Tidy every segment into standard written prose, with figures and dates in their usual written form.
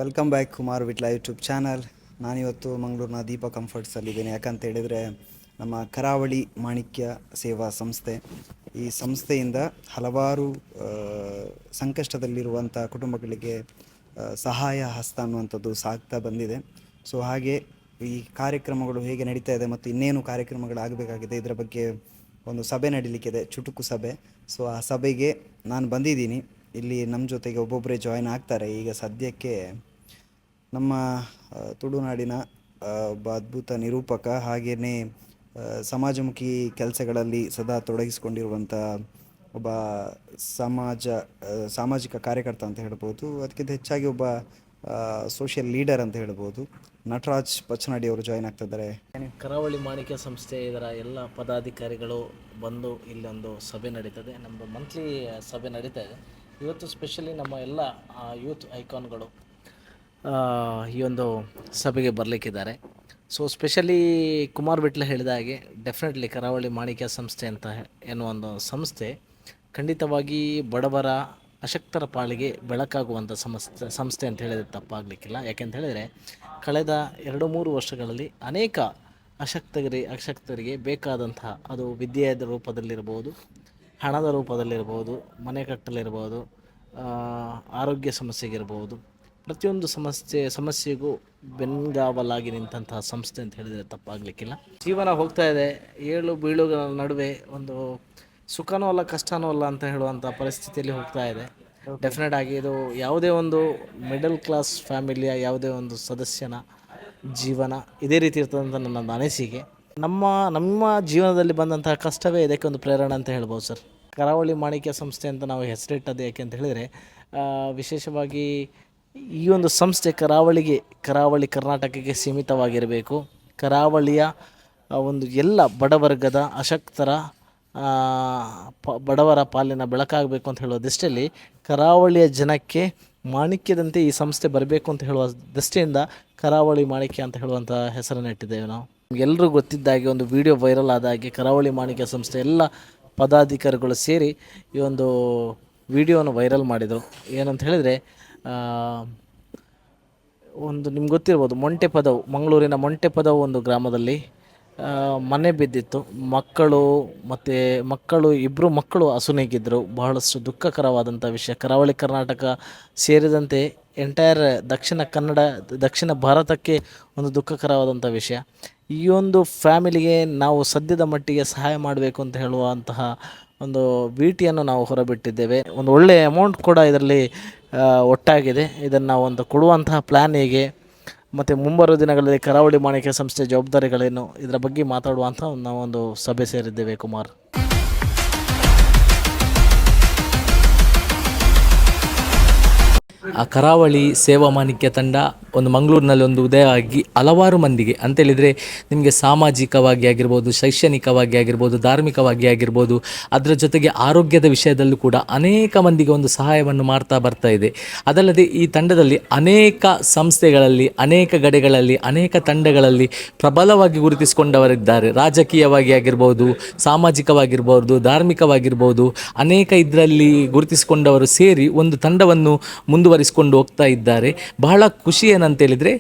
Welcome back Kumar Vitla YouTube channel. ನಾನಿವತ್ತು ಮಂಗಳೂರಿನ ದೀಪ ಕಂಫರ್ಟ್ಸಲ್ಲಿದ್ದೇನೆ. ಯಾಕಂತ ಹೇಳಿದರೆ ನಮ್ಮ ಕರಾವಳಿ ಮಾಣಿಕ್ಯ ಸೇವಾ ಸಂಸ್ಥೆ, ಈ ಸಂಸ್ಥೆಯಿಂದ ಹಲವಾರು ಸಂಕಷ್ಟದಲ್ಲಿರುವಂಥ ಕುಟುಂಬಗಳಿಗೆ ಸಹಾಯ ಹಸ್ತ ಅನ್ನುವಂಥದ್ದು ಸಾಗ್ತಾ ಬಂದಿದೆ. ಸೊ ಹಾಗೆ ಈ ಕಾರ್ಯಕ್ರಮಗಳು ಹೇಗೆ ನಡೀತಾ ಇದೆ ಮತ್ತು ಇನ್ನೇನು ಕಾರ್ಯಕ್ರಮಗಳಾಗಬೇಕಾಗಿದೆ ಇದರ ಬಗ್ಗೆ ಒಂದು ಸಭೆ ನಡೀಲಿಕ್ಕಿದೆ, ಚುಟುಕು ಸಭೆ. ಸೊ ಆ ಸಭೆಗೆ ನಾನು ಬಂದಿದ್ದೀನಿ. ಇಲ್ಲಿ ನಮ್ಮ ಜೊತೆಗೆ ಒಬ್ಬೊಬ್ಬರೇ ಜಾಯ್ನ್ ಆಗ್ತಾರೆ. ಈಗ ಸದ್ಯಕ್ಕೆ ನಮ್ಮ ತುಳುನಾಡಿನ ಒಬ್ಬ ಅದ್ಭುತ ನಿರೂಪಕ, ಹಾಗೆಯೇ ಸಮಾಜಮುಖಿ ಕೆಲಸಗಳಲ್ಲಿ ಸದಾ ತೊಡಗಿಸಿಕೊಂಡಿರುವಂಥ ಒಬ್ಬ ಸಾಮಾಜಿಕ ಕಾರ್ಯಕರ್ತ ಅಂತ ಹೇಳ್ಬೋದು. ಅದಕ್ಕಿಂತ ಹೆಚ್ಚಾಗಿ ಒಬ್ಬ ಸೋಷಿಯಲ್ ಲೀಡರ್ ಅಂತ ಹೇಳ್ಬೋದು. ನಟರಾಜ್ ಪಚ್ಚನಾಡಿ ಅವರು ಜಾಯ್ನ್ ಆಗ್ತಾ ಇದ್ದಾರೆ. ಕರಾವಳಿ ಮಾಣಿಕ್ಯ ಸಂಸ್ಥೆ ಇದರ ಎಲ್ಲ ಪದಾಧಿಕಾರಿಗಳು ಬಂದು ಇಲ್ಲೊಂದು ಸಭೆ ನಡೀತದೆ. ನಮ್ಮದು ಮಂತ್ಲಿ ಸಭೆ ನಡೀತಾ ಇದೆ. ಇವತ್ತು ಸ್ಪೆಷಲಿ ನಮ್ಮ ಎಲ್ಲ ಯೂತ್ ಐಕಾನ್ಗಳು ಈ ಒಂದು ಸಭೆಗೆ ಬರಲಿಕ್ಕಿದ್ದಾರೆ. ಸೊ ಸ್ಪೆಷಲಿ ಕುಮಾರ್ ವಿಟ್ಲ ಹೇಳಿದ ಹಾಗೆ ಡೆಫಿನೆಟ್ಲಿ ಕರಾವಳಿ ಮಾಣಿಕ್ಯ ಸಂಸ್ಥೆ ಅಂತ ಎನ್ನುವ ಒಂದು ಸಂಸ್ಥೆ ಖಂಡಿತವಾಗಿ ಬಡವರ ಅಶಕ್ತರ ಪಾಲಿಗೆ ಬೆಳಕಾಗುವಂಥ ಸಂಸ್ಥೆ ಅಂತ ಹೇಳಿದರೆ ತಪ್ಪಾಗಲಿಕ್ಕಿಲ್ಲ. ಯಾಕೆಂತ ಹೇಳಿದರೆ ಕಳೆದ 2-3 ವರ್ಷಗಳಲ್ಲಿ ಅನೇಕ ಅಶಕ್ತರಿಗೆ ಬೇಕಾದಂತಹ, ಅದು ವಿದ್ಯೆಯ ರೂಪದಲ್ಲಿರ್ಬೋದು, ಹಣದ ರೂಪದಲ್ಲಿರ್ಬೋದು, ಮನೆ ಕಟ್ಟಲಿರ್ಬೋದು, ಆರೋಗ್ಯ ಸಮಸ್ಯೆಗಿರ್ಬೋದು, ಪ್ರತಿಯೊಂದು ಸಮಸ್ಯೆಗೂ ಬೆನ್ಗಾವಲಾಗಿ ನಿಂತಹ ಸಂಸ್ಥೆ ಅಂತ ಹೇಳಿದರೆ ತಪ್ಪಾಗಲಿಕ್ಕಿಲ್ಲ. ಜೀವನ ಹೋಗ್ತಾ ಇದೆ, ಏಳು ಬೀಳುಗಳ ನಡುವೆ ಒಂದು ಸುಖನೂ ಅಲ್ಲ ಕಷ್ಟನೂ ಅಲ್ಲ ಅಂತ ಹೇಳುವಂಥ ಪರಿಸ್ಥಿತಿಯಲ್ಲಿ ಹೋಗ್ತಾ ಇದೆ. ಡೆಫಿನೆಟ್ ಆಗಿ ಇದು ಯಾವುದೇ ಒಂದು ಮಿಡಲ್ ಕ್ಲಾಸ್ ಫ್ಯಾಮಿಲಿಯ ಯಾವುದೇ ಒಂದು ಸದಸ್ಯನ ಜೀವನ ಇದೇ ರೀತಿ ಇರ್ತದಂತ ನನ್ನ ಅನಿಸಿಕೆ. ನಮ್ಮ ಜೀವನದಲ್ಲಿ ಬಂದಂತಹ ಕಷ್ಟವೇ ಇದಕ್ಕೆ ಒಂದು ಪ್ರೇರಣೆ ಅಂತ ಹೇಳ್ಬೋದು ಸರ್. ಕರಾವಳಿ ಮಾಣಿಕ್ಯ ಸಂಸ್ಥೆ ಅಂತ ನಾವು ಹೆಸರಿಟ್ಟದ್ದು ಯಾಕೆ ಅಂತ ಹೇಳಿದರೆ, ವಿಶೇಷವಾಗಿ ಈ ಒಂದು ಸಂಸ್ಥೆ ಕರಾವಳಿ ಕರ್ನಾಟಕಕ್ಕೆ ಸೀಮಿತವಾಗಿರಬೇಕು. ಕರಾವಳಿಯ ಒಂದು ಎಲ್ಲ ಬಡವರ್ಗದ ಅಶಕ್ತರ ಬಡವರ ಪಾಲಿನ ಬೆಳಕಾಗಬೇಕು ಅಂತ ಹೇಳುವ ದೃಷ್ಟಿಯಲ್ಲಿ ಕರಾವಳಿಯ ಜನಕ್ಕೆ ಮಾಣಿಕ್ಯದಂತೆ ಈ ಸಂಸ್ಥೆ ಬರಬೇಕು ಅಂತ ಹೇಳುವ ದೃಷ್ಟಿಯಿಂದ ಕರಾವಳಿ ಮಾಣಿಕ್ಯ ಅಂತ ಹೇಳುವಂಥ ಹೆಸರನ್ನು ಇಟ್ಟಿದ್ದೇವೆ ನಾವು. ಎಲ್ಲರೂ ಗೊತ್ತಿದ್ದಾಗೆ ಒಂದು ವಿಡಿಯೋ ವೈರಲ್ ಆದಾಗೆ ಕರಾವಳಿ ಮಾಣಿಕ್ಯ ಸಂಸ್ಥೆ ಎಲ್ಲ ಪದಾಧಿಕಾರಿಗಳು ಸೇರಿ ಈ ಒಂದು ವಿಡಿಯೋವನ್ನು ವೈರಲ್ ಮಾಡಿದರು. ಏನಂತ ಹೇಳಿದರೆ, ಒಂದು ನಿಮ್ಗೆ ಗೊತ್ತಿರ್ಬೋದು, ಮಂಗಳೂರಿನ ಮೊಂಟೆಪದವು ಒಂದು ಗ್ರಾಮದಲ್ಲಿ ಮನೆ ಬಿದ್ದಿತ್ತು. ಇಬ್ಬರು ಮಕ್ಕಳು ಅಸುನೀಗಿದ್ದರು. ಬಹಳಷ್ಟು ದುಃಖಕರವಾದಂಥ ವಿಷಯ. ಕರಾವಳಿ ಕರ್ನಾಟಕ ಸೇರಿದಂತೆ ಎಂಟೈರ್ ದಕ್ಷಿಣ ಭಾರತಕ್ಕೆ ಒಂದು ದುಃಖಕರವಾದಂಥ ವಿಷಯ. ಈ ಒಂದು ಫ್ಯಾಮಿಲಿಗೆ ನಾವು ಸದ್ಯದ ಮಟ್ಟಿಗೆ ಸಹಾಯ ಮಾಡಬೇಕು ಅಂತ ಹೇಳುವಂತಹ ಒಂದು ಭೀತಿಯನ್ನು ನಾವು ಹೊರಬಿಟ್ಟಿದ್ದೇವೆ. ಒಂದು ಒಳ್ಳೆಯ ಅಮೌಂಟ್ ಕೂಡ ಇದರಲ್ಲಿ ಒಟ್ಟಾಗಿದೆ. ಇದನ್ನು ಒಂದು ಕೊಡುವಂತಹ ಪ್ಲ್ಯಾನ್ ಹೇಗೆ ಮತ್ತು ಮುಂಬರುವ ದಿನಗಳಲ್ಲಿ ಕರಾವಳಿ ಮಾಣಿಕ್ಯ ಸಂಸ್ಥೆ ಜವಾಬ್ದಾರಿಗಳೇನು, ಇದರ ಬಗ್ಗೆ ಮಾತಾಡುವಂಥ ನಾವೊಂದು ಸಭೆ ಸೇರಿದ್ದೇವೆ ಕುಮಾರ್. ಆ ಕರಾವಳಿ ಸೇವಾ ಮಾಣಿಕ್ಯ ತಂಡ ಒಂದು ಮಂಗಳೂರಿನಲ್ಲಿ ಒಂದು ಉದಯ ಆಗಿ ಹಲವಾರು ಮಂದಿಗೆ ಅಂತೇಳಿದರೆ, ನಿಮಗೆ ಸಾಮಾಜಿಕವಾಗಿ ಆಗಿರ್ಬೋದು, ಶೈಕ್ಷಣಿಕವಾಗಿ ಆಗಿರ್ಬೋದು, ಧಾರ್ಮಿಕವಾಗಿ ಆಗಿರ್ಬೋದು, ಅದರ ಜೊತೆಗೆ ಆರೋಗ್ಯದ ವಿಷಯದಲ್ಲೂ ಕೂಡ ಅನೇಕ ಮಂದಿಗೆ ಒಂದು ಸಹಾಯವನ್ನು ಮಾಡ್ತಾ ಬರ್ತಾ ಇದೆ. ಅದಲ್ಲದೆ ಈ ತಂಡದಲ್ಲಿ ಅನೇಕ ಸಂಸ್ಥೆಗಳಲ್ಲಿ, ಅನೇಕ ಗಡೆಗಳಲ್ಲಿ, ಅನೇಕ ತಂಡಗಳಲ್ಲಿ ಪ್ರಬಲವಾಗಿ ಗುರುತಿಸಿಕೊಂಡವರಿದ್ದಾರೆ. ರಾಜಕೀಯವಾಗಿ ಆಗಿರ್ಬೋದು, ಸಾಮಾಜಿಕವಾಗಿರ್ಬೋದು, ಧಾರ್ಮಿಕವಾಗಿರ್ಬೋದು, ಅನೇಕ ಇದರಲ್ಲಿ ಗುರುತಿಸಿಕೊಂಡವರು ಸೇರಿ ಒಂದು ತಂಡವನ್ನು ಮುಂದುವರಿಸಿಕೊಂಡು ಹೋಗ್ತಾ ಇದ್ದಾರೆ. ಬಹಳ ಖುಷಿ ಏನಂತೇಳಿದರೆ,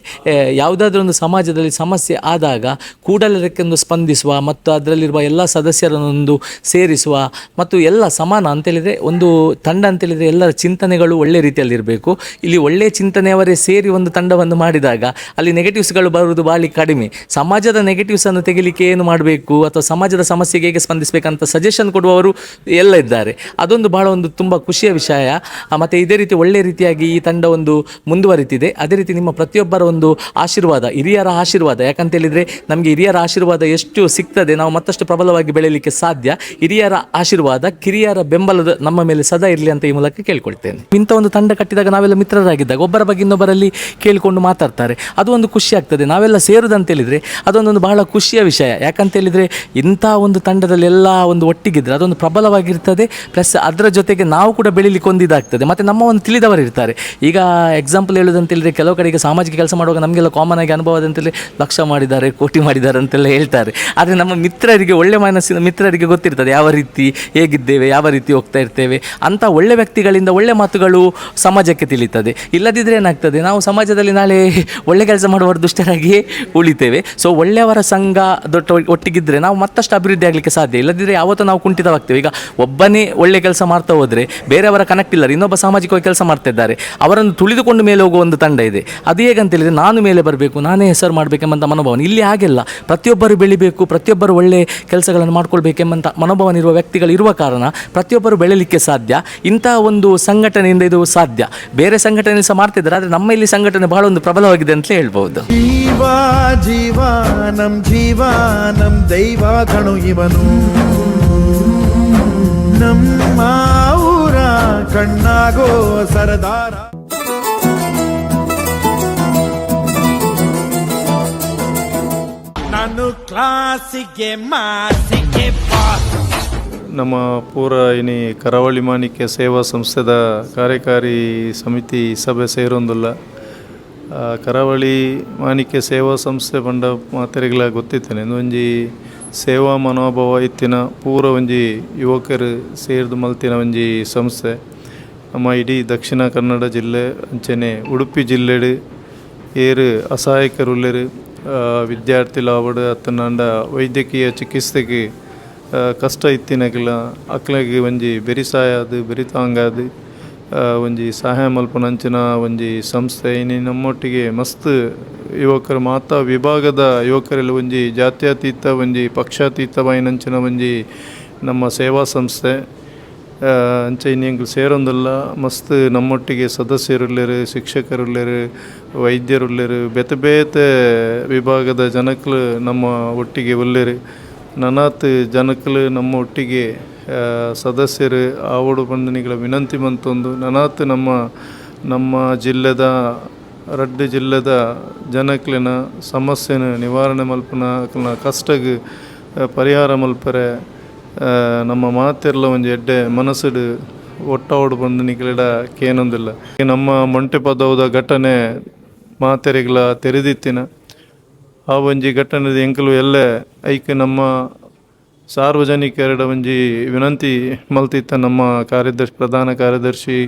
ಯಾವುದಾದ್ರೂ ಒಂದು ಸಮಾಜದಲ್ಲಿ ಸಮಸ್ಯೆ ಆದಾಗ ಕೂಡಲದಕ್ಕೊಂದು ಸ್ಪಂದಿಸುವ ಮತ್ತು ಅದರಲ್ಲಿರುವ ಎಲ್ಲ ಸದಸ್ಯರನ್ನೊಂದು ಸೇರಿಸುವ ಮತ್ತು ಎಲ್ಲ ಸಮಾನ ಅಂತೇಳಿದರೆ, ಒಂದು ತಂಡ ಅಂತೇಳಿದರೆ ಎಲ್ಲರ ಚಿಂತನೆಗಳು ಒಳ್ಳೆ ರೀತಿಯಲ್ಲಿರಬೇಕು. ಇಲ್ಲಿ ಒಳ್ಳೆಯ ಚಿಂತನೆಯವರೇ ಸೇರಿ ಒಂದು ತಂಡವನ್ನು ಮಾಡಿದಾಗ ಅಲ್ಲಿ ನೆಗೆಟಿವ್ಸ್ಗಳು ಬರುವುದು ಭಾಳ ಕಡಿಮೆ. ಸಮಾಜದ ನೆಗೆಟಿವ್ಸನ್ನು ತೆಗಿಲಿಕ್ಕೆ ಏನು ಮಾಡಬೇಕು ಅಥವಾ ಸಮಾಜದ ಸಮಸ್ಯೆಗೆ ಹೇಗೆ ಸ್ಪಂದಿಸಬೇಕಂತ ಸಜೆಷನ್ ಕೊಡುವವರು ಎಲ್ಲ ಇದ್ದಾರೆ. ಅದೊಂದು ಭಾಳ ಒಂದು ತುಂಬ ಖುಷಿಯ ವಿಷಯ. ಮತ್ತು ಇದೇ ರೀತಿ ಒಳ್ಳೆ ರೀತಿಯಾಗಿ ಈ ತಂಡ ಒಂದು ಮುಂದುವರಿತಿದೆ. ಅದೇ ರೀತಿ ನಿಮ್ಮ ಪ್ರತಿಯೊಬ್ಬರ ಒಂದು ಆಶೀರ್ವಾದ, ಹಿರಿಯರ ಆಶೀರ್ವಾದ, ಯಾಕಂತೇಳಿದರೆ ನಮಗೆ ಹಿರಿಯರ ಆಶೀರ್ವಾದ ಎಷ್ಟು ಸಿಗ್ತದೆ ನಾವು ಮತ್ತಷ್ಟು ಪ್ರಬಲವಾಗಿ ಬೆಳೆಯಲಿಕ್ಕೆ ಸಾಧ್ಯ. ಹಿರಿಯರ ಆಶೀರ್ವಾದ, ಕಿರಿಯರ ಬೆಂಬಲದ ನಮ್ಮ ಮೇಲೆ ಸದಾ ಇರಲಿ ಅಂತ ಈ ಮೂಲಕ ಕೇಳ್ಕೊಳ್ತೇನೆ. ಇಂಥ ಒಂದು ತಂಡ ಕಟ್ಟಿದಾಗ ನಾವೆಲ್ಲ ಮಿತ್ರರಾಗಿದ್ದಾಗ ಒಬ್ಬರ ಬಗ್ಗೆ ಇನ್ನೊಬ್ಬರಲ್ಲಿ ಕೇಳಿಕೊಂಡು ಮಾತಾಡ್ತಾರೆ, ಅದು ಒಂದು ಖುಷಿ ಆಗ್ತದೆ. ನಾವೆಲ್ಲ ಸೇರುದಂತೇಳಿದರೆ ಅದೊಂದೊಂದು ಬಹಳ ಖುಷಿಯ ವಿಷಯ. ಯಾಕಂತೇಳಿದರೆ ಇಂಥ ಒಂದು ತಂಡದಲ್ಲಿ ಎಲ್ಲ ಒಂದು ಒಟ್ಟಿಗಿದ್ರೆ ಅದೊಂದು ಪ್ರಬಲವಾಗಿರ್ತದೆ. ಪ್ಲಸ್ ಅದರ ಜೊತೆಗೆ ನಾವು ಕೂಡ ಬೆಳೀಲಿಕ್ಕೆ ಒಂದು ಇದಾಗ್ತದೆ. ಮತ್ತು ನಮ್ಮ ಒಂದು ತಿಳಿದವರು ಇರ್ತಾರೆ. ಈಗ ಎಕ್ಸಾಂಪಲ್ ಹೇಳೋದಂತೇಳಿದರೆ, ಕೆಲವು ಕಡೆಗೆ ಸಾಮಾಜಿಕ ಕೆಲಸ ಮಾಡುವಾಗ ನಮಗೆಲ್ಲ ಕಾಮನ್ ಆಗಿ ಅನುಭವ ಅಂತೇಳಿ ಲಕ್ಷ ಮಾಡಿದ್ದಾರೆ, ಕೋಟಿ ಮಾಡಿದ್ದಾರೆ ಅಂತೆಲ್ಲ ಹೇಳ್ತಾರೆ. ಆದರೆ ನಮ್ಮ ಮಿತ್ರರಿಗೆ, ಒಳ್ಳೆ ಮನಸ್ಸಿನ ಮಿತ್ರರಿಗೆ ಗೊತ್ತಿರ್ತದೆ ಯಾವ ರೀತಿ ಹೇಗಿದ್ದೇವೆ, ಯಾವ ರೀತಿ ಹೋಗ್ತಾ ಇರ್ತೇವೆ ಅಂತ. ಒಳ್ಳೆ ವ್ಯಕ್ತಿಗಳಿಂದ ಒಳ್ಳೆ ಮಾತುಗಳು ಸಮಾಜಕ್ಕೆ ತಿಳಿತದೆ. ಇಲ್ಲದಿದ್ದರೆ ಏನಾಗ್ತದೆ, ನಾವು ಸಮಾಜದಲ್ಲಿ ನಾಳೆ ಒಳ್ಳೆ ಕೆಲಸ ಮಾಡುವವರು ದುಷ್ಟರಾಗಿಯೇ ಉಳಿತೇವೆ. ಸೊ ಒಳ್ಳೆಯವರ ಸಂಘ ಒಟ್ಟಿಗಿದ್ದರೆ ನಾವು ಮತ್ತಷ್ಟು ಅಭಿವೃದ್ಧಿ ಆಗಲಿಕ್ಕೆ ಸಾಧ್ಯ. ಇಲ್ಲದಿದ್ದರೆ ಯಾವತ್ತೂ ನಾವು ಕುಂಠಿತವಾಗ್ತೇವೆ. ಈಗ ಒಬ್ಬನೇ ಒಳ್ಳೆ ಕೆಲಸ ಮಾಡ್ತಾ ಹೋದರೆ ಬೇರೆಯವರ ಕನೆಕ್ಟ್ ಇಲ್ಲ, ಇನ್ನೊಬ್ಬ ಸಾಮಾಜಿಕವಾಗಿ ಕೆಲಸ ಮಾಡ್ತಾ ಇದ್ದಾರೆ, ಅವರನ್ನು ತುಳಿದುಕೊಂಡು ಮೇಲೆ ಹೋಗುವ ಒಂದು ತಂಡ ಇದೆ. ಅದು ಹೇಗಂತ ಹೇಳಿದರೆ, ನಾನು ಮೇಲೆ ಬರಬೇಕು, ನಾನೇ ಹೆಸರು ಮಾಡಬೇಕೆಂಬಂಥ ಮನೋಭಾವನೆ. ಇಲ್ಲಿ ಹಾಗೆಲ್ಲ, ಪ್ರತಿಯೊಬ್ಬರು ಬೆಳಿಬೇಕು, ಪ್ರತಿಯೊಬ್ಬರು ಒಳ್ಳೆ ಕೆಲಸಗಳನ್ನು ಮಾಡ್ಕೊಳ್ಬೇಕೆಂಬಂಥ ಮನೋಭಾವನೆ ಇರುವ ವ್ಯಕ್ತಿಗಳು ಇರುವ ಕಾರಣ ಪ್ರತಿಯೊಬ್ಬರು ಬೆಳೀಲಿಕ್ಕೆ ಸಾಧ್ಯ. ಇಂಥ ಒಂದು ಸಂಘಟನೆಯಿಂದ ಇದು ಸಾಧ್ಯ. ಬೇರೆ ಸಂಘಟನೆ ಸಹ ಮಾಡ್ತಿದ್ದಾರೆ, ಆದರೆ ನಮ್ಮ ಇಲ್ಲಿ ಸಂಘಟನೆ ಬಹಳ ಒಂದು ಪ್ರಬಲವಾಗಿದೆ ಅಂತಲೇ ಹೇಳ್ಬೋದು. ಜೀವಾನಂ ದೈವ ಕಣು ಇವನು, ನಮ್ಮ ಊರ ಕಣ್ಣಾಗೋ ಸರದಾರ. ನಾನು ಕ್ಲಾಸಿಗೆ ಮಾಸಿಗೆ ನಮ್ಮ ಪೂರ ಇನಿ ಕರಾವಳಿ ಮಾಣಿಕ್ಯ ಸೇವಾ ಸಂಸ್ಥೆದ ಕಾರ್ಯಕಾರಿ ಸಮಿತಿ ಸಭೆ ಸೇರೊಂದುಲ್ಲ. ಕರಾವಳಿ ಮಾಣಿಕ್ಯ ಸೇವಾ ಸಂಸ್ಥೆ ಪಂಡ ಮಾತೆರೆಗಳ ಗೊತ್ತಿತ್ತೇನೆ. ಒಂಜಿ ಸೇವಾ ಮನೋಭಾವ ಇತ್ತಿನ ಪೂರ ಒಂಜಿ ಯುವಕರು ಸೇರಿದು ಮಲ್ತಿನ ಒಂಜಿ ಸಂಸ್ಥೆ. ನಮ್ಮ ಇಡೀ ದಕ್ಷಿಣ ಕನ್ನಡ ಜಿಲ್ಲೆ ಅಂಚನೆ ಉಡುಪಿ ಜಿಲ್ಲೆಡು ಏರು ಅಸಹಾಯಕರುಳ್ಳರು ವಿದ್ಯಾರ್ಥಿ ಲಾವಡು ಅತ್ತನಾಂಡ ವೈದ್ಯಕೀಯ ಚಿಕಿತ್ಸೆಗೆ ಕಷ್ಟ ಇತ್ತಿನಕ್ಲ ಅಕ್ಲಗೆ ಒಂಜಿ ಬೆರಿಸಾಯದು ಬೆರಿತಾಂಗಾದು ಒಂಜಿ ಸಹಾಯ ಮಲ್ಪನಂಚಿನ ಒಂಜಿ ಸಂಸ್ಥೆ. ಇನ್ನು ನಮ್ಮೊಟ್ಟಿಗೆ ಮಸ್ತ್ ಯುವಕರು ಮಾತಾ ವಿಭಾಗದ ಯುವಕರೆಲ್ಲ ಒಂಜಿ ಜಾತ್ಯತೀತ ಒಂಜಿ ಪಕ್ಷಾತೀತವಾಯಿನಂಚಿನ ಒಂಜಿ ನಮ್ಮ ಸೇವಾ ಸಂಸ್ಥೆ ಅಂಚೆ ಇನ್ನೆಂಗಳು ಸೇರೊಂದಲ್ಲ. ಮಸ್ತ್ ನಮ್ಮೊಟ್ಟಿಗೆ ಸದಸ್ಯರುಳ್ಳರು, ಶಿಕ್ಷಕರುಳ್ಳರು, ವೈದ್ಯರುಳ್ಳರು, ಬೇತೆ ಬೇತೆ ವಿಭಾಗದ ಜನಕ್ಕಳು ನಮ್ಮ ಒಟ್ಟಿಗೆ ಒಳ್ಳೆರು. ನನಾತ್ ಜನಕ್ಕಳು ನಮ್ಮ ಒಟ್ಟಿಗೆ ಸದಸ್ಯರು ಆವಡು ಬಂಧನಿಗಳ ವಿನಂತಿ ಮಂತೊಂದು ನನಾತ್ ನಮ್ಮ ಜಿಲ್ಲೆದ ರಡ್ಡು ಜಿಲ್ಲೆದ ಜನಕ್ಲಿನ ಸಮಸ್ಯೆನ ನಿವಾರಣೆ ಮಲ್ಪನ ಕಷ್ಟಗೆ ಪರಿಹಾರ ಮಲ್ಪರೆ ನಮ್ಮ ಮಾತೆರ್ಲ ಒಂಜಿ ಎಡ್ಡೆ ಮನಸ್ಸುಡು ಒಟ್ಟಾವಡು ಬಂಧನಿಗಳ ಕೇನೊಂದಿಲ್ಲ. ನಮ್ಮ ಮೊಂಟೆ ಪದವದ ಘಟನೆ ಮಾತೆರೆಗಳ ತೆರೆದಿತ್ತಿನ ಆ ಒಂಜಿ ಘಟನೆದ ಎಂಕಲು ಎಲ್ಲೆ ಐಕೆ ನಮ್ಮ ಸಾರ್ವಜನಿಕರ ಒಂಜಿ ವಿನಂತಿ ಮಲ್ತಿತ್ತ. ನಮ್ಮ ಪ್ರಧಾನ ಕಾರ್ಯದರ್ಶಿ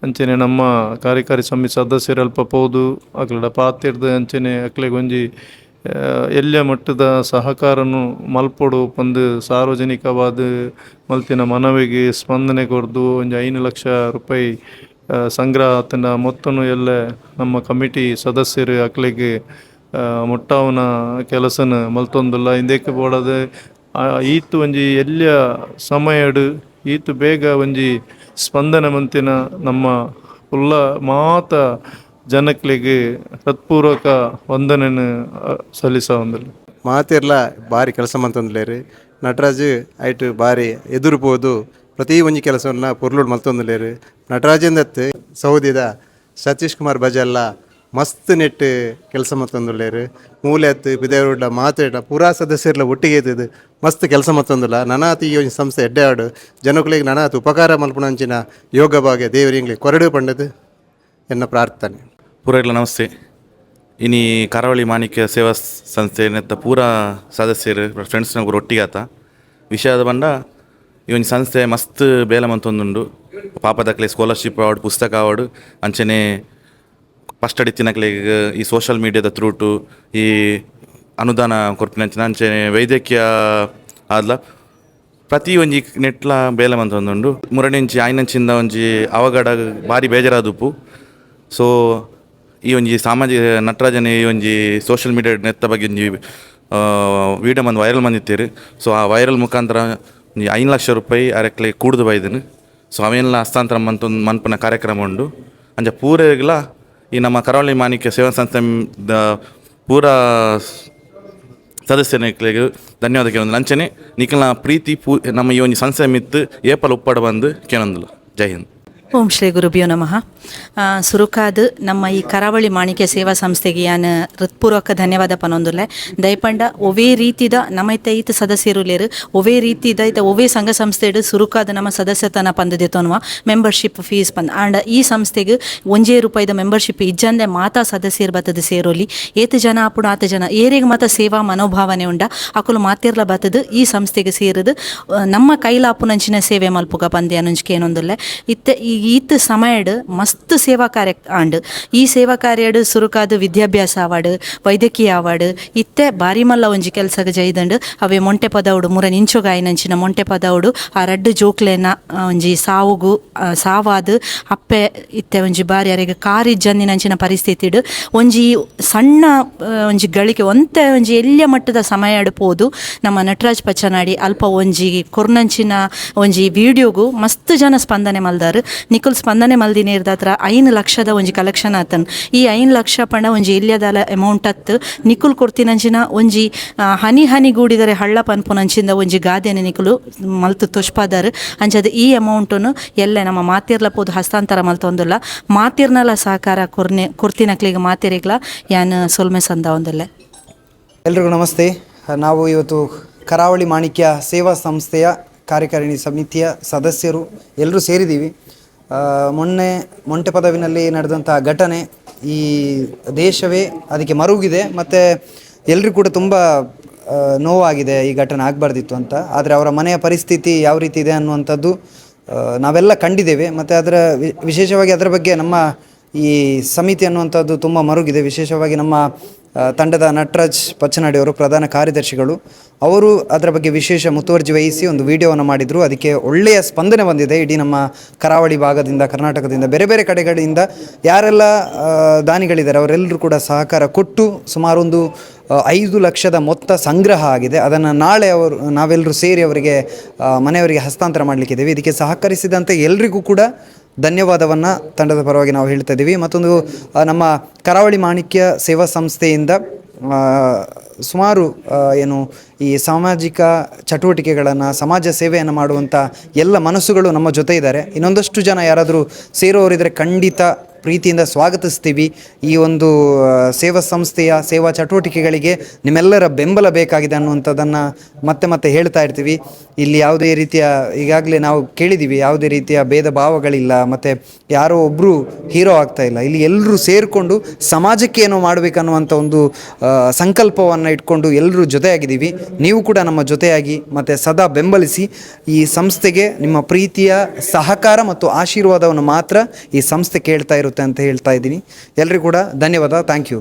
ಅಂಚನೆ ನಮ್ಮ ಕಾರ್ಯಕಾರಿ ಸಮಿತಿ ಸದಸ್ಯರಲ್ಪ ಪೋದು ಅಕ್ಲಡ ಪಾತಿರ್ದು ಅಂಚನೆ ಅಕ್ಲೆಗೆ ಒಂಜಿ ಎಲ್ಲ ಮಟ್ಟದ ಸಹಕಾರನು ಮಲ್ಪೊಡು ಪಂದು ಸಾರ್ವಜನಿಕವಾದ ಮಲ್ತಿನ ಮನವಿಗೆ ಸ್ಪಂದನೆ ಕೊರ್ದು ಒಂಜಿ 5 ಲಕ್ಷ ರೂಪಾಯಿ ಸಂಗ್ರಹ ಆತನ ಮೊತ್ತನು ಎಲ್ಲ ನಮ್ಮ ಕಮಿಟಿ ಸದಸ್ಯರು ಅಕ್ಲೆಗೆ ಮುಟ್ಟಾವನ ಕೆಲಸನ ಮಲ್ತೊಂದಿಲ್ಲ. ಇಂದೇಕೆ ಬೋಡದೆ ಈತು ಒಂಜಿ ಎಲ್ಲ ಸಮಯಡು ಈತು ಬೇಗ ಒಂಜಿ ಸ್ಪಂದನೆ ಮಂತಿನ ನಮ್ಮ ಉಲ್ಲ ಮಾತ ಜನಕ್ಲಿಗೆ ಹೃತ್ಪೂರ್ವಕ ವಂದನೆಯನ್ನು ಸಲ್ಲಿಸ ಒಂದಿಲ್ಲ. ಮಾತೆರ್ಲ ಭಾರಿ ಕೆಲಸ ಮಂತೊಂದುಲ್ಲೇರು. ನಟರಾಜ್ ಐಟ್ ಭಾರಿ ಎದುರು ಪೋದು ಪ್ರತಿ ಒಂಜಿ ಕೆಲಸವನ್ನು ಪೊರ್ಲುಡು ಮಲ್ತೊಂದುಲ್ಲೇರು. ನಟರಾಜಂದತ್ತು ಸೌದಿದ ಸತೀಶ್ ಕುಮಾರ್ ಬಜಲ್ಲ ಮಸ್ತ್ ನೆಟ್ಟು ಕೆಲಸ ಮತ್ತೊಂದುಳ್ಳೇರು. ಮೂಲೆ ಹತ್ತು ಬಿದೇವರುಡ್ಡ ಮಾತಾಡ ಪೂರಾ ಸದಸ್ಯರ್ಲ ಒಟ್ಟಿಗೆ ಇದ್ದದು ಮಸ್ತ್ ಕೆಲಸ ಮತ್ತೊಂದುಲ್ಲ. ನನಾತ್ ಈ ಒಂದು ಸಂಸ್ಥೆ ಎಡ್ಡೆ ಆಡು ಜನಗಳಿಗೆ ನನಾತ್ ಉಪಕಾರ ಮಲ್ಪುಣಂಚಿನ ಯೋಗ ಭಾಗ್ಯ ದೇವರಿಂಗ್ಲಿ ಕೊರಡು ಪಂಡದು ಎನ್ನ ಪ್ರಾರ್ಥನೆ. ಪೂರೈಲ ನಮಸ್ತೆ. ಇನಿ ಕರಾವಳಿ ಮಾಣಿಕ್ಯ ಸೇವಾ ಸಂಸ್ಥೆ ನೆತ್ತ ಪೂರ ಸದಸ್ಯರು ಫ್ರೆಂಡ್ಸ್ನವರು ಒಟ್ಟಿಗೆ ಆತ ವಿಷಯದ ಬಂಡ ಈ ಒಂದು ಸಂಸ್ಥೆ ಮಸ್ತ್ ಬೇಲ ಮಂತೊಂದುಂಡು. ಪಾಪದಕ್ಲೆ ಸ್ಕಾಲರ್ಶಿಪ್ ಅವಾರ್ಡ್, ಪುಸ್ತಕ ಅವಾರ್ಡ್ ಅಂಚನೆ ಫಸ್ಟ್ ಅಡಿತ್ತಿನಕ್ಲೆಗೆ ಈ ಸೋಷಲ್ ಮೀಡಿಯಾದ ಥ್ರೂಟು ಈ ಅನುದಾನ ಕೊರ್ಪಿನಂಚಿನ ಅಂಚನೆ ವೈದ್ಯಕೀಯ ಆದ್ಲ ಪ್ರತಿ ಒಂಜಿ ನೆಟ್ಲ ಬೇಲೆ ಮಂತೊಂದುಂಡು. ಮುರಣಿಂಚಿ ಆಯ್ನಂಚಿಂದ ಒಂಜಿ ಅವಘಡ ಭಾರಿ ಬೇಜಾರಾದುಪ್ಪು. ಸೊ ಈ ಒಂಜಿ ಸಾಮಾಜಿಕ ನಟರಾಜನ ಈ ಒಂಜಿ ಸೋಷಲ್ ಮೀಡಿಯಾ ನೆತ್ತ ಬಗ್ಗೆ ಒಂಜಿ ವೀಡಿಯೋ ಮಂದು ವೈರಲ್ ಮಂದಿತ್ತೇರು. ಸೊ ಆ ವೈರಲ್ ಮುಖಾಂತರ 5 ಲಕ್ಷ ರೂಪಾಯಿ ಅರೆಕ್ಲೆ ಕೂಡ್ದು ಬೈದನು. ಸೊ ಅವೆಲ್ಲ ಹಸ್ತಾಂತರ ಮನ್ಪನ ಕಾರ್ಯಕ್ರಮ ಉಂಡು. ಅಂಚ ಪೂರೆಗ್ಲ ಈ ನಮ್ಮ ಕರಾವಳಿ ಮಾಣಿಕ್ಯ ಸೇವಾ ಸಂಸ್ಥೆ ಪೂರ ಸದಸ್ಯನಿಗೆ ಧನ್ಯವಾದ ಕೇಳೊಂದು. ಅಂಚನೆ ನಿಖಲ್ನ ಪ್ರೀತಿ ನಮ್ಮ ಈ ಒಂದು ಸಂಸ್ಥೆ ಮಿತ್ತು ಏಪಲ್ ಉಪ್ಪಡ ಬಂದು ಕೇಳೊಂದಿಲ್ಲ. ಜೈ ಹಿಂದ್. ಓಂ ಶ್ರೀ ಗುರುಭ್ಯೋ ನಮಃ. ಸುರುಕಾದ ನಮ್ಮ ಈ ಕರಾವಳಿ ಮಾಣಿಕ್ಯ ಸೇವಾ ಸಂಸ್ಥೆಗೆ ನಾನು ಹೃತ್ಪೂರ್ವಕ ಧನ್ಯವಾದ ಪನೊಂದುಲ್ಲೆ. ದಯಪಂಡ ಒವೇ ರೀತಿದ ನಮ್ಮ ಈತ ಸದಸ್ಯರು ಲೇರು ಒವೇ ರೀತಿದ ಒವೇ ಸಂಘ ಸಂಸ್ಥೆಡು ಸುರುಕಾದ ನಮ್ಮ ಸದಸ್ಯತನ ಪಂದದಿತ್ತೋನ್ವ ಮೆಂಬರ್ಶಿಪ್ ಫೀಸ್ ಪಂದ್ ಆಂಡ ಈ ಸಂಸ್ಥೆಗೆ ₹1 ಮೆಂಬರ್ಶಿಪ್ ಇಜ್ಜಂದೆ ಮಾತಾ ಸದಸ್ಯರು ಬತ್ತದ ಸೇರೋಲಿ ಏತು ಜನ ಅಪ್ಪುಡು ಆತ ಜನ ಏರಿಗೆ ಮಾತ ಸೇವಾ ಮನೋಭಾವನೆ ಉಂಡ ಅಕುಲು ಮಾತಿರ್ಲ ಬತ್ತದು ಈ ಸಂಸ್ಥೆಗೆ ಸೇರಿದು ನಮ್ಮ ಕೈಲಾಪುನಂಚಿನ ಸೇವೆ ಮಲ್ಪುಗ ಪಂದೆ ಅನ್ನಂಚಿಕೆ ಏನೊಂದುಲ್ಲೆ ಇತ್ತೆ ಈತ ಸಮಯಡ್ ಮಸ್ತ್ ಸೇವಾ ಕಾರ್ಯ ಆಂಡ್ ಈ ಸೇವಾ ಕಾರ್ಯಡ್ ಸುರುಕಾದ ವಿದ್ಯಾಭ್ಯಾಸ ಅವಾರ್ಡ್ ವೈದ್ಯಕೀಯ ಅವಾರ್ಡ್ ಇತ್ತೆ ಬಾರಿ ಮಲ್ಲ ಒಂಜಿ ಕೆಲಸಗ ಜೈದಂಡು ಅವೇ ಮೊಂಟೆ ಪದವುಡು ಮುರ ನಿಂಚುಗಾಯಿನಂಚಿನ ಮೊಂಟೆ ಪದವುಡು ಆ ರಡ್ಡು ಜೋಕ್ಲೆನ ಒಂಜಿ ಸಾವುಗು ಸಾವಾದು ಅಪ್ಪೆ ಇತ್ತೆ ಒಂಜಿ ಬಾರಿ ಅರೆಗೆ ಕಾರಿ ಜನ್ನಿನಂಚಿನ ಪರಿಸ್ಥಿತಿಡು ಒಂಜಿ ಸಣ್ಣ ಒಂಜಿ ಗಳಿಕೆ ಒಂತೆ ಒಂಜಿ ಎಲ್ಯ ಮಟ್ಟದ ಸಮಯಡ್ ಪೋದು ನಮ್ಮ ನಟರಾಜ್ ಪಚ್ಚನಾಡಿ ಅಲ್ಪ ಒಂಜಿ ಕೊರ್ನಂಚಿನ ಒಂಜಿ ವಿಡಿಯೋಗು ಮಸ್ತ್ ಜನ ಸ್ಪಂದನೆ ಮಲ್ದಾರು ನಿಕುಲ್ ಸ್ಪಂದನೆ ಮಲ್ದಿನ ಇರ್ದಾತ್ರ 5 ಲಕ್ಷದ ಒಂಜಿ ಕಲೆಕ್ಷನ್ ಆತನ್ ಈ 5 ಲಕ್ಷ ಪಂಡ ಒಂಜಿ ಇಲ್ಯದ ಅಮೌಂಟ್ ಅತ್ತು ನಿಕುಲ್ ಕೊಡ್ತಿನಂಚಿನ ಒಂಜಿ ಹನಿ ಹನಿ ಗೂಡಿದರೆ ಹಳ್ಳ ಪನ್ಪುನಂಚಿಂದ ಒಂಜಿ ಗಾದೆನೆ ನಿಕುಲು ಮಲ್ತು ತೊಷ್ಪಾದಾರು ಅಂಚದ ಈ ಅಮೌಂಟನ್ನು ಎಲ್ಲೆ ನಮ್ಮ ಮಾತಿರ್ಲ ಪೋದು ಹಸ್ತಾಂತರ ಮಲ್ತೊಂದುಲ್ಲ ಮಾತಿರ್ನಲ ಸಹಕಾರ ಕೊರ್ತಿನಕ್ಲಿಗೆ ಮಾತಿರಿಗ್ಲ ಯಾನ್ ಸೊಲ್ಮೆ ಸಂದ ಒಂದಲ್ಲೇ. ಎಲ್ರಿಗೂ ನಮಸ್ತೆ. ನಾವು ಇವತ್ತು ಕರಾವಳಿ ಮಾಣಿಕ್ಯ ಸೇವಾ ಸಂಸ್ಥೆಯ ಕಾರ್ಯಕಾರಿಣಿ ಸಮಿತಿಯ ಸದಸ್ಯರು ಎಲ್ಲರೂ ಸೇರಿದ್ದೀವಿ. ಮೊಂಟೆ ಪದವಿನಲ್ಲಿ ನಡೆದಂಥ ಘಟನೆ ಈ ದೇಶವೇ ಅದಕ್ಕೆ ಮರುಗಿದೆ ಮತ್ತು ಎಲ್ಲರಿಗೂ ಕೂಡ ತುಂಬ ನೋವಾಗಿದೆ ಈ ಘಟನೆ ಆಗಬಾರ್ದಿತ್ತು ಅಂತ. ಆದರೆ ಅವರ ಮನೆಯ ಪರಿಸ್ಥಿತಿ ಯಾವ ರೀತಿ ಇದೆ ಅನ್ನುವಂಥದ್ದು ನಾವೆಲ್ಲ ಕಂಡಿದ್ದೇವೆ. ಮತ್ತು ಅದರ ವಿಶೇಷವಾಗಿ ಅದರ ಬಗ್ಗೆ ನಮ್ಮ ಈ ಸಮಿತಿ ಅನ್ನುವಂಥದ್ದು ತುಂಬ ಮರುಗಿದೆ. ವಿಶೇಷವಾಗಿ ನಮ್ಮ ತಂಡದ ನಟರಾಜ್ ಪಚ್ಚನಾಡಿ ಅವರು ಪ್ರಧಾನ ಕಾರ್ಯದರ್ಶಿಗಳು ಅವರು ಅದರ ಬಗ್ಗೆ ವಿಶೇಷ ಮುತುವರ್ಜಿ ವಹಿಸಿ ಒಂದು ವಿಡಿಯೋವನ್ನು ಮಾಡಿದರು. ಅದಕ್ಕೆ ಒಳ್ಳೆಯ ಸ್ಪಂದನೆ ಬಂದಿದೆ. ಇಡೀ ನಮ್ಮ ಕರಾವಳಿ ಭಾಗದಿಂದ, ಕರ್ನಾಟಕದಿಂದ, ಬೇರೆ ಬೇರೆ ಕಡೆಗಳಿಂದ ಯಾರೆಲ್ಲ ದಾನಿಗಳಿದ್ದಾರೆ ಅವರೆಲ್ಲರೂ ಕೂಡ ಸಹಕಾರ ಕೊಟ್ಟು ಸುಮಾರು ಒಂದು 5 ಲಕ್ಷದ ಮೊತ್ತ ಸಂಗ್ರಹ ಆಗಿದೆ. ಅದನ್ನು ನಾಳೆ ನಾವೆಲ್ಲರೂ ಸೇರಿ ಅವರಿಗೆ ಮನೆಯವರಿಗೆ ಹಸ್ತಾಂತರ ಮಾಡಲಿಕ್ಕಿದ್ದೇವೆ. ಇದಕ್ಕೆ ಸಹಕರಿಸಿದಂತೆ ಎಲ್ರಿಗೂ ಕೂಡ ಧನ್ಯವಾದವನ್ನು ತಂಡದ ಪರವಾಗಿ ನಾವು ಹೇಳ್ತಾ ಇದ್ದೀವಿ. ಮತ್ತೊಂದು ನಮ್ಮ ಕರಾವಳಿ ಮಾಣಿಕ್ಯ ಸೇವಾ ಸಂಸ್ಥೆಯಿಂದ ಸುಮಾರು ಈ ಸಾಮಾಜಿಕ ಚಟುವಟಿಕೆಗಳನ್ನು, ಸಮಾಜ ಸೇವೆಯನ್ನು ಮಾಡುವಂಥ ಎಲ್ಲ ಮನಸ್ಸುಗಳು ನಮ್ಮ ಜೊತೆ ಇದ್ದಾರೆ. ಇನ್ನೊಂದಷ್ಟು ಜನ ಯಾರಾದರೂ ಸೇರೋರಿದ್ದರೆ ಖಂಡಿತ ಪ್ರೀತಿಯಿಂದ ಸ್ವಾಗತಿಸ್ತೀವಿ. ಈ ಒಂದು ಸೇವಾ ಸಂಸ್ಥೆಯ ಸೇವಾ ಚಟುವಟಿಕೆಗಳಿಗೆ ನಿಮ್ಮೆಲ್ಲರ ಬೆಂಬಲ ಬೇಕಾಗಿದೆ ಅನ್ನುವಂಥದ್ದನ್ನು ಮತ್ತೆ ಮತ್ತೆ ಹೇಳ್ತಾ ಇರ್ತೀವಿ. ಇಲ್ಲಿ ಯಾವುದೇ ರೀತಿಯ ಈಗಾಗಲೇ ನಾವು ಕೇಳಿದ್ದೀವಿ, ಯಾವುದೇ ರೀತಿಯ ಭೇದ ಭಾವಗಳಿಲ್ಲ ಮತ್ತು ಯಾರೋ ಒಬ್ಬರು ಹೀರೋ ಆಗ್ತಾ ಇಲ್ಲ. ಇಲ್ಲಿ ಎಲ್ಲರೂ ಸೇರಿಕೊಂಡು ಸಮಾಜಕ್ಕೆ ಏನೋ ಮಾಡಬೇಕನ್ನುವಂಥ ಒಂದು ಸಂಕಲ್ಪವನ್ನು ಇಟ್ಕೊಂಡು ಎಲ್ಲರೂ ಜೊತೆಯಾಗಿದ್ದೀವಿ. ನೀವು ಕೂಡ ನಮ್ಮ ಜೊತೆಯಾಗಿ ಮತ್ತು ಸದಾ ಬೆಂಬಲಿಸಿ. ಈ ಸಂಸ್ಥೆಗೆ ನಿಮ್ಮ ಪ್ರೀತಿಯ ಸಹಕಾರ ಮತ್ತು ಆಶೀರ್ವಾದವನ್ನು ಮಾತ್ರ ಈ ಸಂಸ್ಥೆ ಕೇಳ್ತಾ ಇರುತ್ತೆ ಅಂತ ಹೇಳ್ತಾ ಇದ್ದೀನಿ. ಎಲ್ರಿಗೂ ಕೂಡ ಧನ್ಯವಾದ. Thank you.